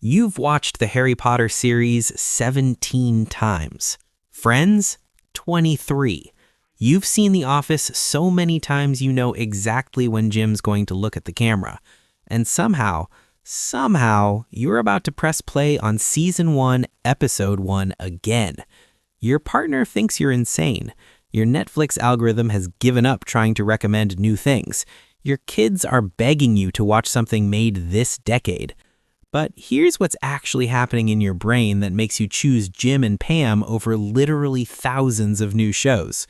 You've watched the Harry Potter series 17 times. Friends, 23. You've seen The Office so many times you know exactly when Jim's going to look at the camera. And somehow, you're about to press play on Season 1, Episode 1 again. Your partner thinks you're insane. Your Netflix algorithm has given up trying to recommend new things. Your kids are begging you to watch something made this decade. But here's what's actually happening in your brain that makes you choose Jim and Pam over literally thousands of new shows.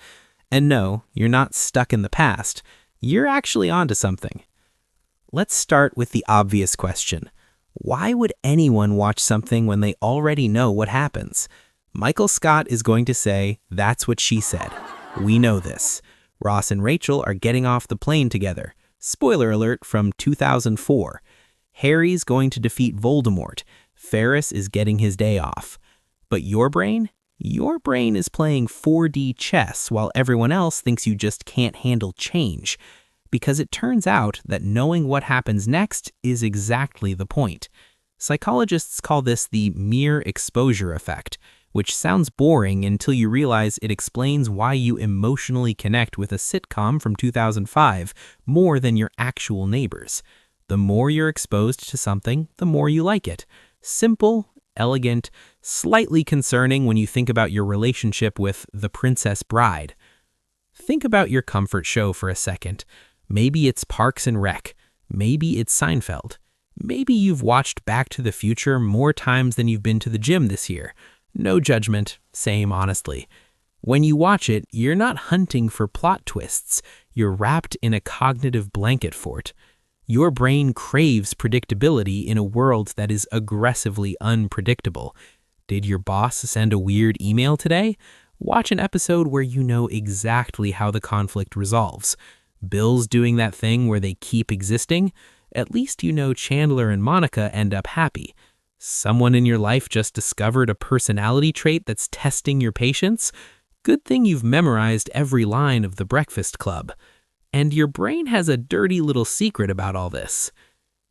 And no, you're not stuck in the past. You're actually onto something. Let's start with the obvious question. Why would anyone watch something when they already know what happens? Michael Scott is going to say, "That's what she said." We know this. Ross and Rachel are getting off the plane together. Spoiler alert from 2004. Harry's going to defeat Voldemort. Ferris is getting his day off. But your brain? Your brain is playing 4D chess while everyone else thinks you just can't handle change. Because it turns out that knowing what happens next is exactly the point. Psychologists call this the mere exposure effect, which sounds boring until you realize it explains why you emotionally connect with a sitcom from 2005 more than your actual neighbors. The more you're exposed to something, the more you like it. Simple, elegant, slightly concerning when you think about your relationship with The Princess Bride. Think about your comfort show for a second. Maybe it's Parks and Rec. Maybe it's Seinfeld. Maybe you've watched Back to the Future more times than you've been to the gym this year. No judgment, same honestly. When you watch it, you're not hunting for plot twists. You're wrapped in a cognitive blanket fort. Your brain craves predictability in a world that is aggressively unpredictable. Did your boss send a weird email today? Watch an episode where you know exactly how the conflict resolves. Bill's doing that thing where they keep existing? At least you know Chandler and Monica end up happy. Someone in your life just discovered a personality trait that's testing your patience? Good thing you've memorized every line of The Breakfast Club. And your brain has a dirty little secret about all this.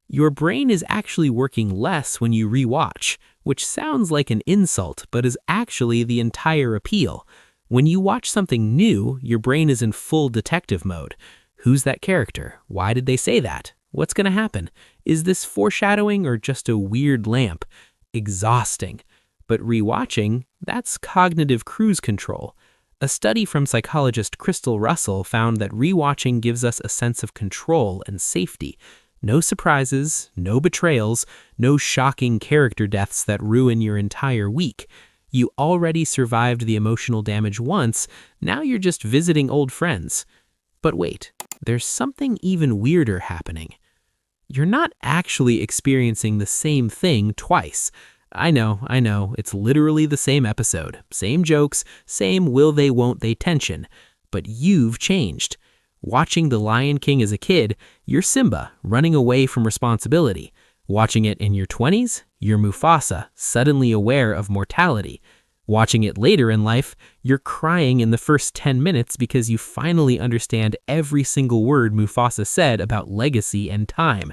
Your brain is actually working less when you rewatch, which sounds like an insult, but is actually the entire appeal. When you watch something new, your brain is in full detective mode. Who's that character? Why did they say that? What's going to happen? Is this foreshadowing or just a weird lamp? Exhausting. But rewatching, that's cognitive cruise control. A study from psychologist Crystal Russell found that rewatching gives us a sense of control and safety. No surprises, no betrayals, no shocking character deaths that ruin your entire week. You already survived the emotional damage once, now you're just visiting old friends. But wait, there's something even weirder happening. You're not actually experiencing the same thing twice. I know, it's literally the same episode, same jokes, same will they won't they tension, but you've changed. Watching The Lion King as a kid, you're Simba, running away from responsibility. Watching it in your 20s, you're Mufasa, suddenly aware of mortality. Watching it later in life, you're crying in the first 10 minutes because you finally understand every single word Mufasa said about legacy and time.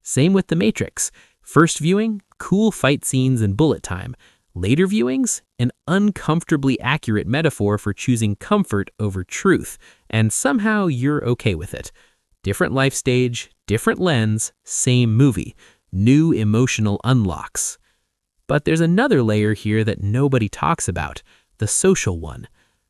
Same with The Matrix. First viewing, cool fight scenes and bullet time. Later viewings, an uncomfortably accurate metaphor for choosing comfort over truth, and somehow you're okay with it. Different life stage, different lens, same movie. New emotional unlocks. But there's another layer here that nobody talks about, the social one.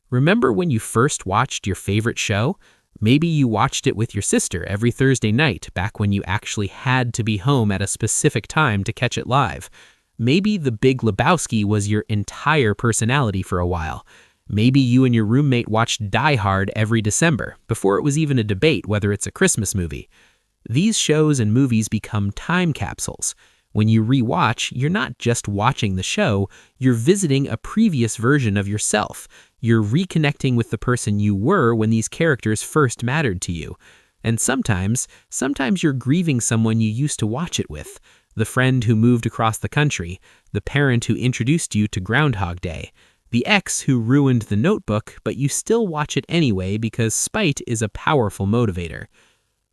Remember when you first watched your favorite show? Maybe you watched it with your sister every Thursday night back when you actually had to be home at a specific time to catch it live. Maybe The Big Lebowski was your entire personality for a while. Maybe you and your roommate watched Die Hard every December, before it was even a debate whether it's a Christmas movie. These shows and movies become time capsules. When you rewatch, you're not just watching the show, you're visiting a previous version of yourself. You're reconnecting with the person you were when these characters first mattered to you. And sometimes you're grieving someone you used to watch it with. The friend who moved across the country, the parent who introduced you to Groundhog Day, the ex who ruined The Notebook, but you still watch it anyway because spite is a powerful motivator.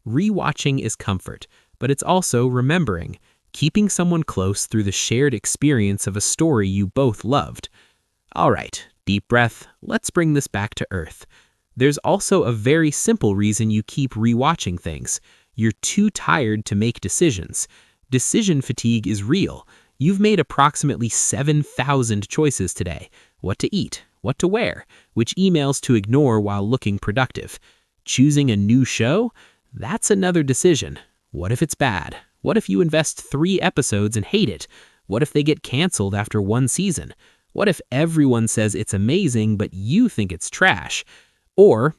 Rewatching is comfort, but it's also remembering. keeping someone close through the shared experience of a story you both loved. All right, deep breath, let's bring this back to earth. There's also a very simple reason you keep rewatching things. You're too tired to make decisions. Decision fatigue is real. You've made approximately 7,000 choices today. What to eat, what to wear, which emails to ignore while looking productive. Choosing a new show? That's another decision. What if it's bad? What if you invest 3 episodes and hate it? What if they get canceled after 1 season? What if everyone says it's amazing but you think it's trash? Or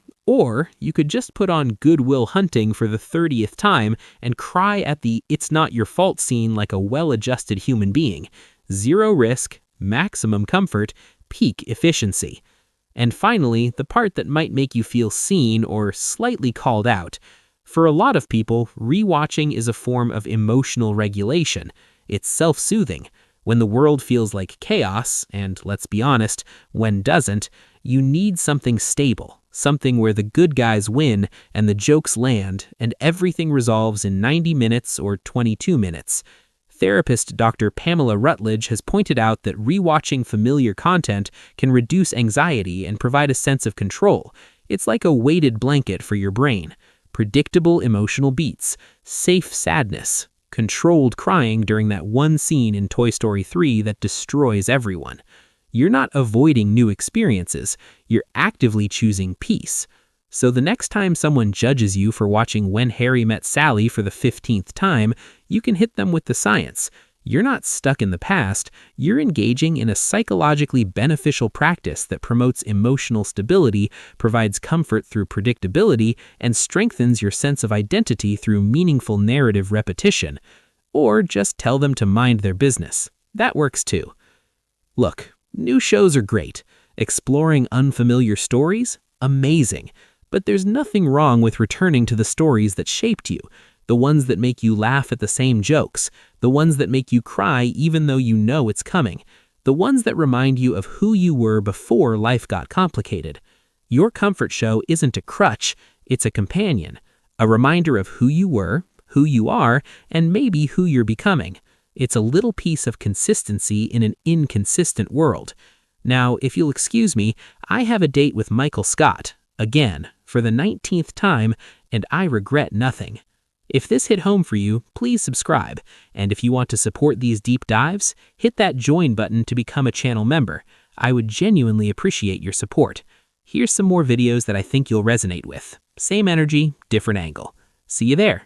you could just put on Good Will Hunting for the 30th time and cry at the "it's not your fault" scene like a well-adjusted human being. 0 risk, maximum comfort, peak efficiency. And finally, the part that might make you feel seen or slightly called out. For a lot of people, rewatching is a form of emotional regulation. It's self-soothing. When the world feels like chaos, and let's be honest, when doesn't, you need something stable, something where the good guys win and the jokes land and everything resolves in 90 minutes or 22 minutes. Therapist Dr. Pamela Rutledge has pointed out that rewatching familiar content can reduce anxiety and provide a sense of control. It's like a weighted blanket for your brain. Predictable emotional beats, safe sadness, controlled crying during that one scene in Toy Story 3 that destroys everyone. You're not avoiding new experiences, you're actively choosing peace. So the next time someone judges you for watching When Harry Met Sally for the 15th time, you can hit them with the science. You're not stuck in the past, you're engaging in a psychologically beneficial practice that promotes emotional stability, provides comfort through predictability, and strengthens your sense of identity through meaningful narrative repetition. Or just tell them to mind their business. That works too. Look, new shows are great. Exploring unfamiliar stories? Amazing. But there's nothing wrong with returning to the stories that shaped you. The ones that make you laugh at the same jokes, the ones that make you cry even though you know it's coming, the ones that remind you of who you were before life got complicated. Your comfort show isn't a crutch, it's a companion, a reminder of who you were, who you are, and maybe who you're becoming. It's a little piece of consistency in an inconsistent world. Now, if you'll excuse me, I have a date with Michael Scott, again, for the 19th time, and I regret nothing. If this hit home for you, please subscribe, and if you want to support these deep dives, hit that join button to become a channel member. I would genuinely appreciate your support. Here's some more videos that I think you'll resonate with. Same energy, different angle. See you there.